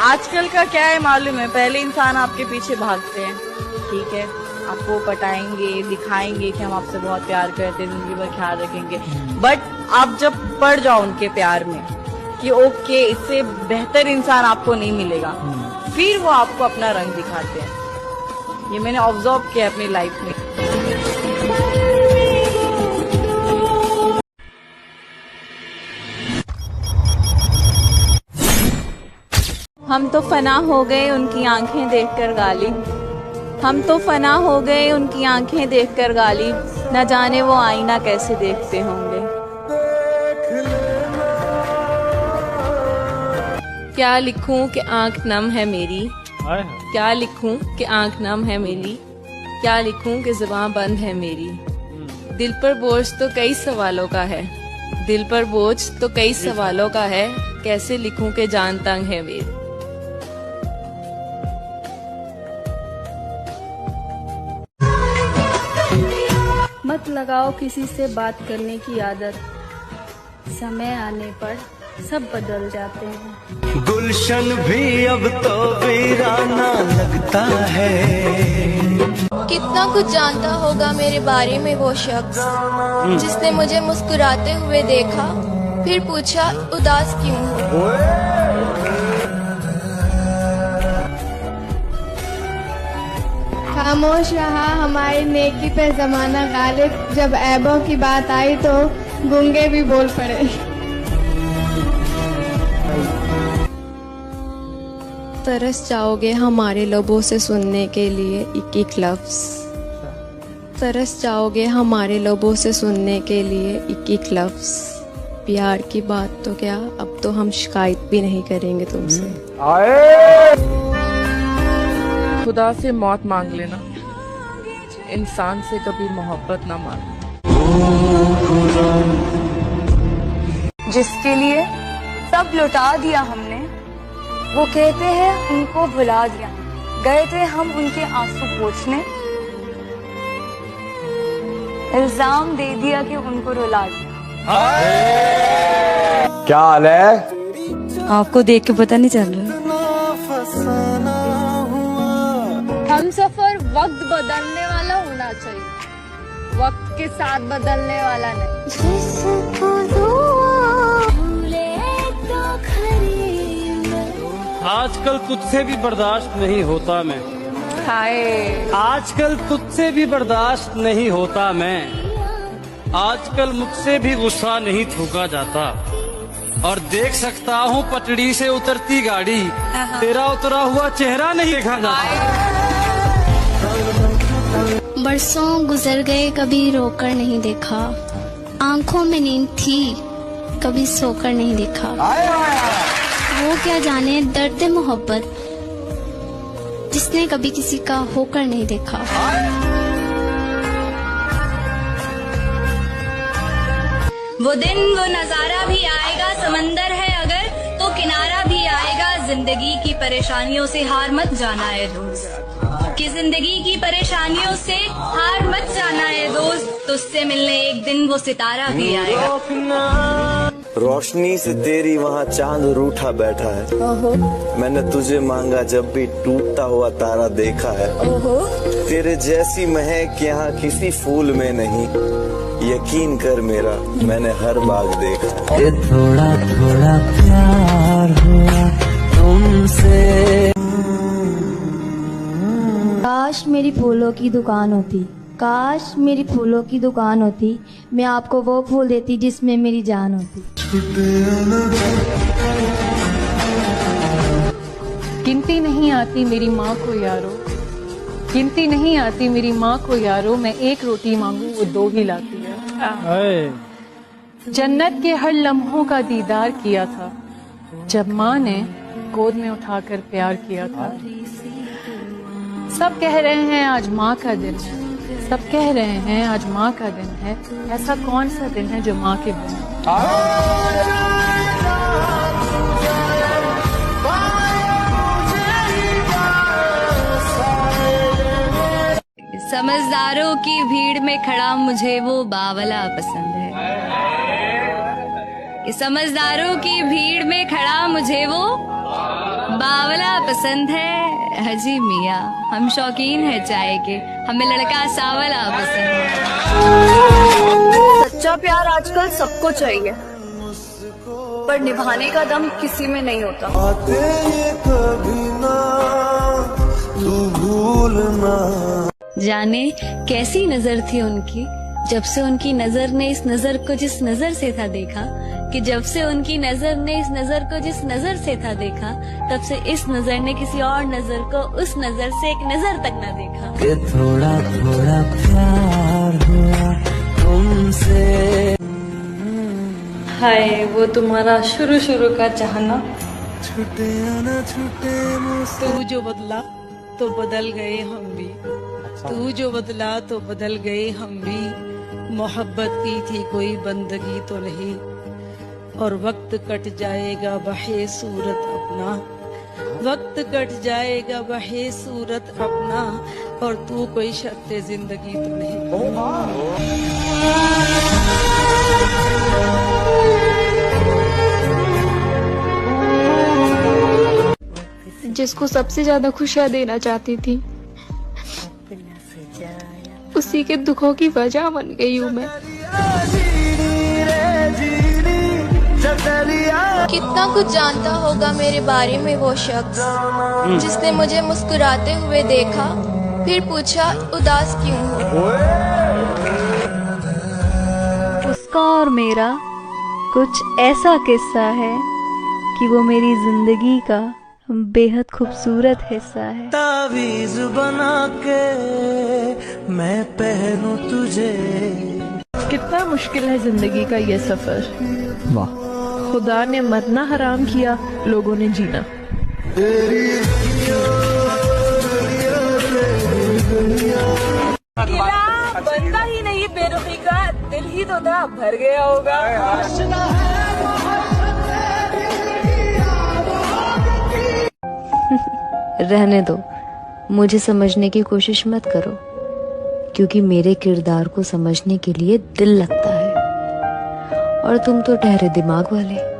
आजकल का क्या है मालूम है, पहले इंसान आपके पीछे भागते हैं, ठीक है, आपको पटाएंगे, दिखाएंगे कि हम आपसे बहुत प्यार करते हैं, जिंदगी भर ख्याल रखेंगे, बट आप जब पड़ जाओ उनके प्यार में कि ओके इससे बेहतर इंसान आपको नहीं मिलेगा, फिर वो आपको अपना रंग दिखाते हैं। ये मैंने ऑब्जर्व किया अपनी लाइफ में। हम तो फना हो गए उनकी आंखें देखकर गालिब, हम तो फना हो गए उनकी आंखें देखकर गालिब, न जाने वो आईना कैसे देखते होंगे। क्या लिखूं कि आंख नम है मेरी, क्या लिखूं कि आंख नम है मेरी, क्या लिखूं कि जुबान बंद है मेरी। दिल पर बोझ तो कई सवालों का है, दिल पर बोझ तो कई सवालों का है, कैसे लिखूं कि जान तंग है मेरी। मत लगाओ किसी से बात करने की आदत, समय आने पर सब बदल जाते हैं। गुलशन भी अब तो वीराना लगता है। कितना कुछ जानता होगा मेरे बारे में वो शख्स, जिसने मुझे मुस्कुराते हुए देखा, फिर पूछा उदास क्यों हो। खामोश रहा हमारी नेकी पे जमाना गालिब, जब ऐबों की बात आई तो गूंगे भी बोल पड़े। तरस जाओगे हमारे लबों से सुनने के लिए एक एक लफ्ज, तरस जाओगे हमारे लबों से सुनने के लिए एक एक लफ्ज। प्यार की बात तो क्या, अब तो हम शिकायत भी नहीं करेंगे तुमसे। खुदा से मौत मांग लेना, इंसान से कभी मोहब्बत ना मांगना। जिसके लिए सब लुटा दिया हमने, वो कहते हैं उनको भुला दिया। गए थे हम उनके आंसू पोंछने, इल्जाम दे दिया कि उनको रुला दिया। क्या हाल है? आपको देख के पता नहीं चल रहा। हम सफर वक्त बदलने वाला होना चाहिए, वक्त के साथ बदलने वाला नहीं। आजकल तुझसे भी बर्दाश्त नहीं होता मैं, आजकल तुझसे भी बर्दाश्त नहीं होता मैं, आजकल मुझसे भी गुस्सा नहीं थूका जाता, और देख सकता हूँ पटड़ी से उतरती गाड़ी, तेरा उतरा हुआ चेहरा नहीं देखा जाता। बरसों गुजर गए कभी रोकर नहीं देखा, आंखों में नींद थी कभी सोकर नहीं देखा। वो क्या जाने दर्द मोहब्बत, जिसने कभी किसी का होकर नहीं देखा। वो दिन वो नजारा भी आएगा, समंदर है अगर तो किनारा भी आएगा। जिंदगी की परेशानियों से हार मत जाना है दोस्त, कि जिंदगी की परेशानियों से हार मत जाना है दोस्त, तुझसे मिलने एक दिन वो सितारा भी आएगा। रोशनी से तेरी वहाँ चांद रूठा बैठा है, मैंने तुझे मांगा जब भी टूटता हुआ तारा देखा है। तेरे जैसी महक यहाँ किसी फूल में नहीं, यकीन कर मेरा मैंने हर बाग देखा है। थोड़ा थोड़ा प्यार हुआ तुमसे। काश मेरी फूलों की दुकान होती, काश मेरी फूलों की दुकान होती, मैं आपको वो फूल देती जिसमें मेरी जान होती। गिनती नहीं आती मेरी माँ को यारो, गिनती नहीं आती मेरी माँ को यारो, मैं एक रोटी मांगू वो दो ही लाती है। जन्नत के हर लम्हों का दीदार किया था, जब माँ ने गोद में उठाकर प्यार किया था। सब कह रहे हैं आज माँ का दिन है, सब कह रहे हैं आज माँ का दिन है, ऐसा कौन सा दिन है जो माँ के बिन है? समझदारों की भीड़ में खड़ा मुझे वो बावला पसंद है, समझदारों की भीड़ में खड़ा मुझे वो बावला पसंद है हजी मियाँ, हम शौकीन है चाय के, हमें लड़का सावला पसंद है। सच्चा प्यार आजकल सबको चाहिए, पर निभाने का दम किसी में नहीं होता। जाने कैसी नजर थी उनकी, जब से उनकी नजर ने इस नजर को जिस नजर से था देखा, कि जब से उनकी नजर ने इस नजर को जिस नजर से था देखा, तब से इस नजर ने किसी और नजर को उस नजर से एक नजर तक न देखा। कि थोड़ा थोड़ा प्यार हुआ तुमसे। हाय वो तुम्हारा शुरू शुरू का चाहना, छूटे न छूटे मुझसे। तू जो बदला तो बदल गए हम भी, तू जो बदला तो बदल गए हम भी। मोहब्बत की थी कोई बंदगी तो नहीं, और वक्त कट जाएगा बहे सूरत अपना, वक्त कट जाएगा बहे सूरत अपना, और तू कोई शर्त जिंदगी तो नहीं। जिसको सबसे ज्यादा खुशियाँ देना चाहती थी, उसी के दुखों की वजह बन गई हूँ मैं। कितना कुछ जानता होगा मेरे बारे में वो शख्स, जिसने मुझे मुस्कुराते हुए देखा, फिर पूछा उदास क्यों हो। उसका और मेरा कुछ ऐसा किस्सा है कि वो मेरी जिंदगी का बेहद खूबसूरत हिस्सा है। तावीज़ बना के मैं पहनूं तुझे। कितना मुश्किल है जिंदगी का ये सफर। वाह। खुदा ने मरना हराम किया, लोगों ने जीना। बनता ही नहीं बेरुखी का, दिल ही तो था भर गया होगा। रहने दो, मुझे समझने की कोशिश मत करो, क्योंकि मेरे किरदार को समझने के लिए दिल लगता है, और तुम तो ठहरे दिमाग वाले।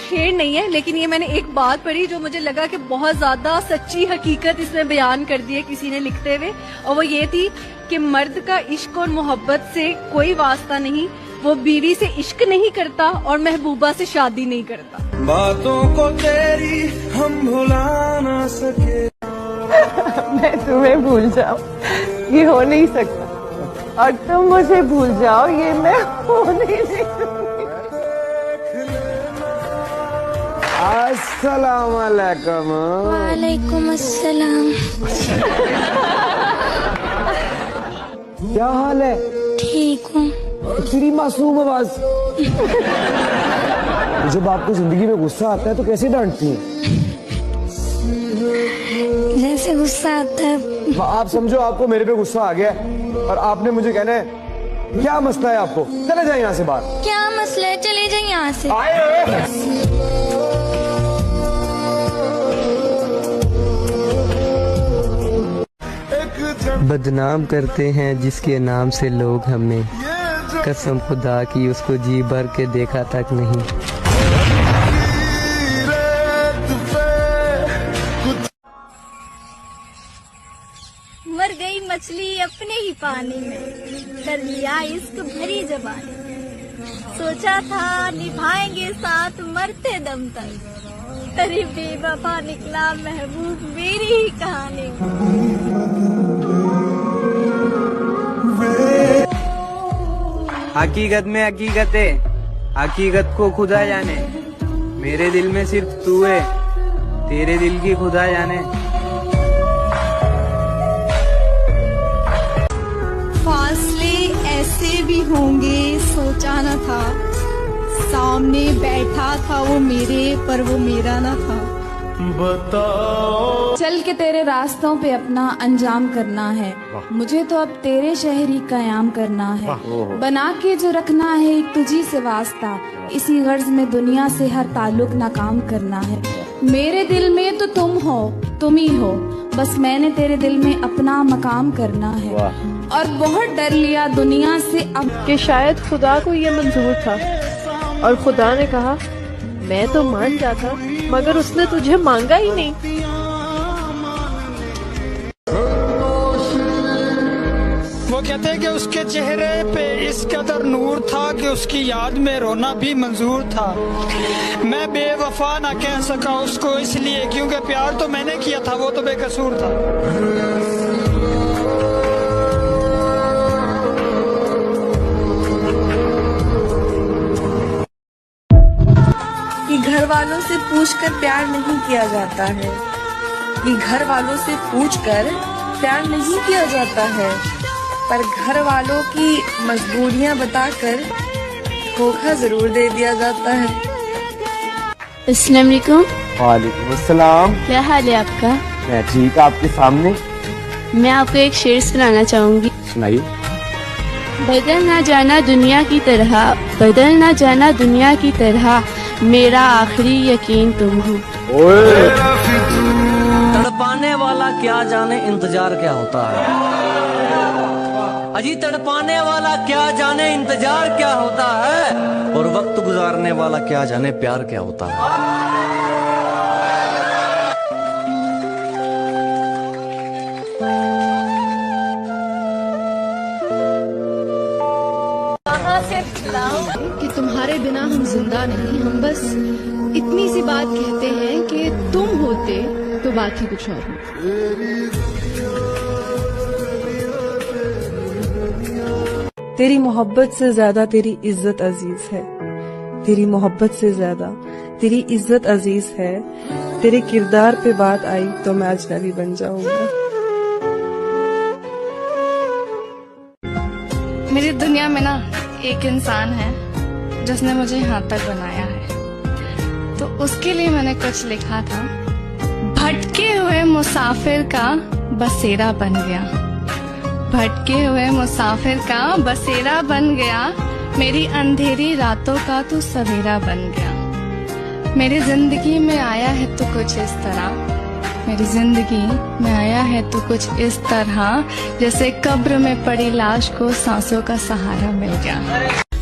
शेर नहीं है, लेकिन ये मैंने एक बात पढ़ी जो मुझे लगा कि बहुत ज्यादा सच्ची हकीकत इसमें बयान कर दी है किसी ने लिखते हुए, और वो ये थी कि मर्द का इश्क और मोहब्बत से कोई वास्ता नहीं, वो बीवी से इश्क नहीं करता और महबूबा से शादी नहीं करता। बातों को तेरी हम भुला ना सके। मैं तुम्हें भूल जाऊं, ये हो नहीं सकता, और तुम मुझे भूल जाओ, ये मैं हो नहीं सकती। अस्सलाम वालेकुम। वालेकुम अस्सलाम। क्या हाल है? ठीक हूँ। तेरी मासूम आवाज। जब आपको जिंदगी में गुस्सा आता है तो कैसे डांटती हैं? जैसे गुस्सा आता है। आप समझो आपको मेरे पे गुस्सा आ गया और आपने मुझे कहना है क्या मसला है आपको, चले जाए यहाँ से बाहर। क्या मसला है, चले जाए यहाँ से। बदनाम करते हैं जिसके नाम से लोग हमें, कसम खुदा की उसको जी भर के देखा तक नहीं। मर गई मछली अपने ही पानी में, कर लिया इश्क भरी जबानी में, सोचा था निभाएंगे साथ मरते दम तक, तेरी बेवफा निकला महबूब मेरी ही कहानी में। हकीकत में हकीकत है, हकीकत को खुदा जाने, मेरे दिल में सिर्फ तू है, तेरे दिल की खुदा जाने। फासले ऐसे भी होंगे सोचा न था, सामने बैठा था वो मेरे, पर वो मेरा न था। बताओ चल के तेरे रास्तों पे अपना अंजाम करना है, मुझे तो अब तेरे शहर ही कयाम करना है, बना के जो रखना है एक तुझी से वास्ता, इसी गर्ज में दुनिया से हर ताल्लुक नाकाम करना है। मेरे दिल में तो तुम हो, तुम ही हो, बस मैंने तेरे दिल में अपना मकाम करना है, और बहुत डर लिया दुनिया से अब कि शायद खुदा को ये मंजूर था, और खुदा ने कहा मैं तो मान जाता, मगर उसने तुझे मांगा ही नहीं। वो कहते हैं कि उसके चेहरे पे इस कदर नूर था कि उसकी याद में रोना भी मंजूर था। मैं बेवफा ना कह सका उसको इसलिए क्योंकि प्यार तो मैंने किया था, वो तो बेकसूर था। कि घर वालों से पूछकर प्यार नहीं किया जाता है, कि घर वालों से पूछकर प्यार नहीं किया जाता है, पर घर वालों की मजबूरियां बताकर धोखा जरूर दे दिया जाता है। अस्सलाम वालेकुम। वालेकुम अस्सलाम। क्या हाल है आपका? मैं ठीक, आपके सामने। मैं आपको एक शेर सुनाना चाहूंगी। सुनाइए। बदल ना जाना दुनिया की तरह, बदल ना जाना दुनिया की तरह, मेरा आखिरी यकीन तुम हो। तड़पाने वाला क्या जाने इंतजार क्या होता है, अजी तड़पाने वाला क्या जाने इंतजार क्या होता है, और वक्त गुजारने वाला क्या जाने प्यार क्या होता है। कि तुम्हारे बिना हम जिंदा नहीं, हम बस इतनी सी बात कहते हैं कि तुम होते तो बात ही कुछ और होती। तेरी मोहब्बत से ज्यादा तेरी इज्जत अजीज है, तेरी मोहब्बत से ज्यादा तेरी इज्जत अजीज है। तेरे किरदार पे बात आई तो मैं अजनबी बन जाऊंगा। मेरी दुनिया में ना एक इंसान है जिसने मुझे यहाँ तक बनाया है, तो उसके लिए मैंने कुछ लिखा था। भटके हुए मुसाफिर का बसेरा बन गया, भटके हुए मुसाफिर का बसेरा बन गया, मेरी अंधेरी रातों का तू सवेरा बन गया। मेरी जिंदगी में आया है तो कुछ इस तरह, मेरी जिंदगी में आया है तो कुछ इस तरह, जैसे कब्र में पड़ी लाश को सांसों का सहारा मिल गया।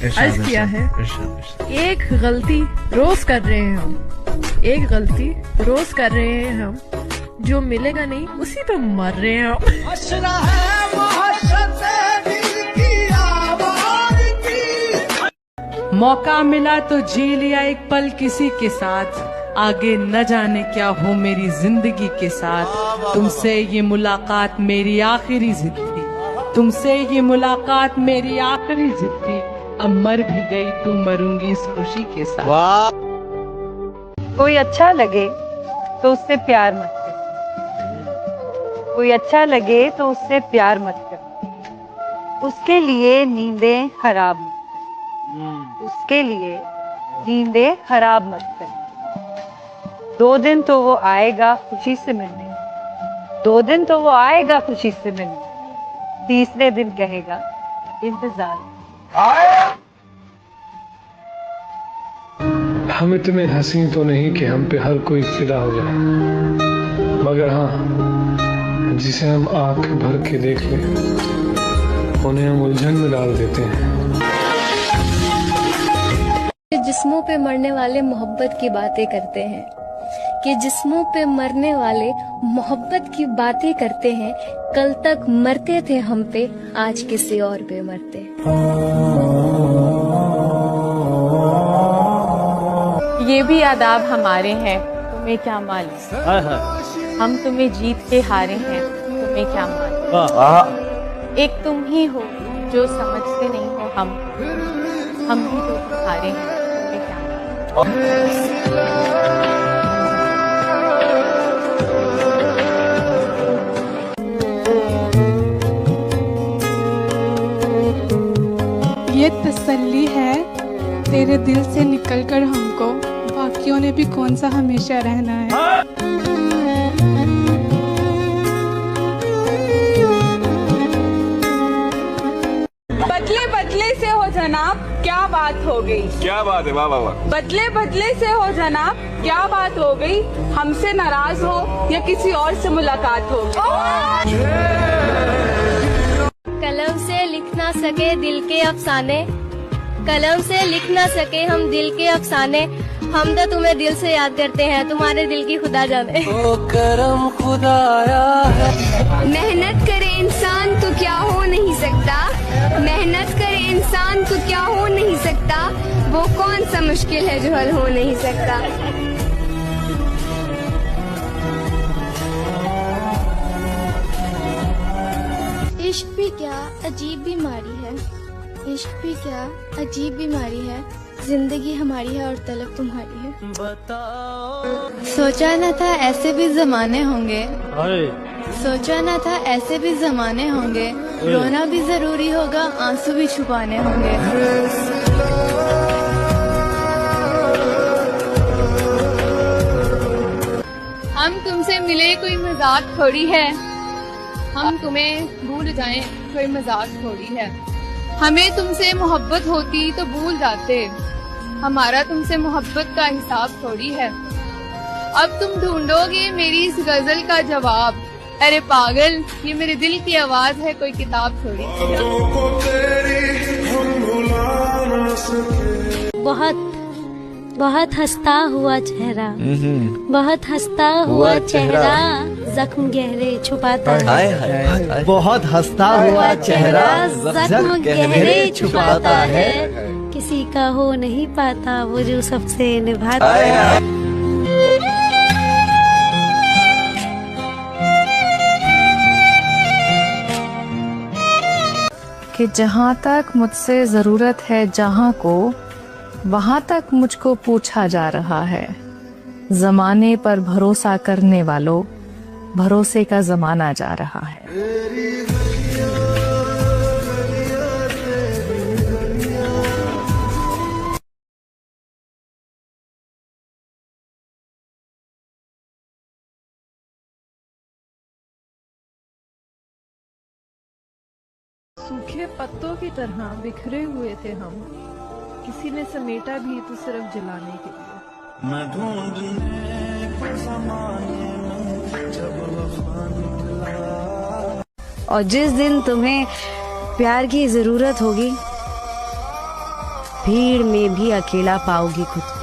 अर्ज किया है, एक गलती रोज कर रहे हैं हम, एक गलती रोज कर रहे हैं हम, जो मिलेगा नहीं उसी पे मर रहे हैं हम। मौका मिला तो जी लिया एक पल किसी के साथ, आगे न जाने क्या हो मेरी जिंदगी के साथ। तुमसे ये मुलाकात मेरी आखिरी जिद थी, तुमसे ये मुलाकात मेरी आखिरी जिद थी, अब मर भी गई तो मरूंगी इस खुशी के साथ। कोई अच्छा लगे तो उससे प्यार मत कर, कोई अच्छा लगे तो उससे प्यार मत कर, उसके लिए नींदें खराब मत, उसके लिए नींदें खराब मत कर। 2 दिन तो वो आएगा खुशी से मिलने, 2 दिन तो वो आएगा खुशी से मिलने, तीसरे दिन कहेगा इंतजार। हम इतने हसीन तो नहीं कि हम पे हर कोई फिदा हो जाए, मगर हाँ जिसे हम आंख भर के देख लें उन्हें हम उलझन में डाल देते हैं। जिस्मों पे मरने वाले मोहब्बत की बातें करते हैं, कि जिस्मों पे मरने वाले मोहब्बत की बातें करते हैं, कल तक मरते थे हम पे, आज किसी और पे मरते। ये भी आदाब हमारे हैं, तुम्हें क्या मालूम, हम तुम्हें जीत के हारे हैं, तुम्हें क्या मालूम। एक तुम ही हो जो समझते नहीं हो हम भी तो हारे हैं, तुम्हें क्या मालूम। ये तसल्ली है तेरे दिल से निकलकर हमको, बाकियों ने भी कौन सा हमेशा रहना है। बदले बदले से हो जनाब क्या बात हो गई, क्या बात है, वाह वाह वाह। बदले बदले से हो जनाब क्या बात हो गई, हमसे नाराज हो या किसी और से मुलाकात हो। कलम से लिख ना सके दिल के अफसाने, कलम से लिख ना सके हम दिल के अफसाने, हम तो तुम्हें दिल से याद करते हैं, तुम्हारे दिल की खुदा जाने। ओ करम खुदाया है। मेहनत करे इंसान तो क्या हो नहीं सकता, मेहनत करे इंसान तो क्या हो नहीं सकता, वो कौन सा मुश्किल है जो हल हो नहीं सकता। इश्क भी क्या अजीब बीमारी है, इश्क भी क्या अजीब बीमारी है, जिंदगी हमारी है और तलब तुम्हारी है। सोचा न था ऐसे भी जमाने होंगे, सोचा न था ऐसे भी जमाने होंगे, रोना भी जरूरी होगा, आंसू भी छुपाने होंगे। हम तुमसे मिले कोई मजाक थोड़ी है, हम तुम्हें भूल जाएं कोई मजाक थोड़ी है। हमें तुमसे मोहब्बत होती तो भूल जाते, हमारा तुमसे मोहब्बत का हिसाब थोड़ी है। अब तुम ढूंढोगे मेरी इस गजल का जवाब, अरे पागल ये मेरे दिल की आवाज है, कोई किताब थोड़ी। बहुत बहुत हंसता हुआ चेहरा, बहुत हंसता हुआ चेहरा, जख्म गहरे छुपाता है। बहुत हंसता हुआ चेहरा जख्म गहरे छुपाता है, किसी का हो नहीं पाता वो जो सबसे निभाता है। कि जहाँ तक मुझसे जरूरत है जहाँ को, वहाँ तक मुझको पूछा जा रहा है। जमाने पर भरोसा करने वालों, भरोसे का जमाना जा रहा है। सूखे पत्तों की तरह बिखरे हुए थे हम, किसी ने समेटा भी तो सिर्फ जलाने के लिए। मैं ढूंढने के ज़माने में जब वफा निकला। और जिस दिन तुम्हें प्यार की जरूरत होगी, भीड़ में भी अकेला पाओगी खुद को।